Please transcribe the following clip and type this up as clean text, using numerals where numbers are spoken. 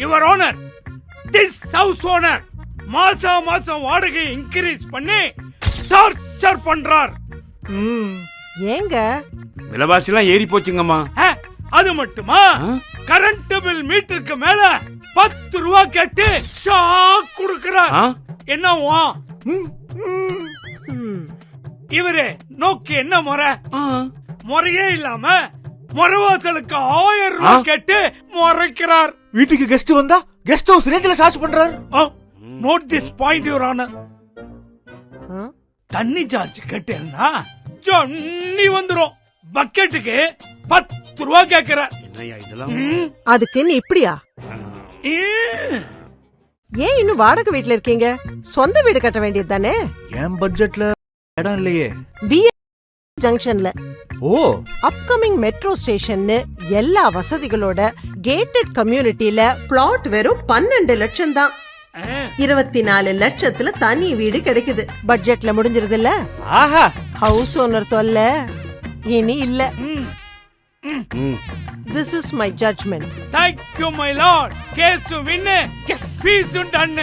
Your owner, this house owner மாசம் மாசம் வாடகை இன்கிரீஸ் பண்ணி டார்ச்சர் பண்றார். ஏங்க விலைவாசி எல்லாம் ஏறி போச்சுங்கம்மா. அது மட்டுமா, கரண்ட் பில் மீட்டருக்கு மேல 10 ரூபா கேட்டு ஷாக் கொடுக்கிறார். என்னவா இவரு நோக்கி என்ன முறை? முறையே இல்லாம முறவாசலுக்கு 1000 ரூபாய் கேட்டு முறைக்கிறார். வீட்டுக்கு கெஸ்ட் வந்தா கெஸ்ட் ஹவுஸ் ரேஞ்சில சார்ஜ் பண்றாரு. Note this point your honour. தண்ணி சார்ஜ் கேட்டேன்னா ஜன்னி வந்துரும். பக்கெட்டுக்கு 10 ரூபாய் கேட்கிறார். அதுக்கு நீ இப்படியா? ஏன் இன்னும் வாடகை வீட்டுல இருக்கீங்க? சொந்த வீடு கட்ட வேண்டியது தானே? என் பட்ஜெட்ல இடம் இல்லையே. ஜங்ஷன்ல அப்கமிங் மெட்ரோ ஸ்டேஷன் எல்லா வசதிகளோட கேட்டட் கம்யூனிட்டில பிளாட் வெறும் 12 லட்சம் தான். 24 லட்சத்துல தனி வீடு கிடைக்குது. பட்ஜெட்ல முடிஞ்சிருது இல்ல? ஆஹா, ஹவுஸ் ஓனர் தொல்ல இனி இல்ல. This is my judgment. Thank you my lord. Case win. Yes. Peace done.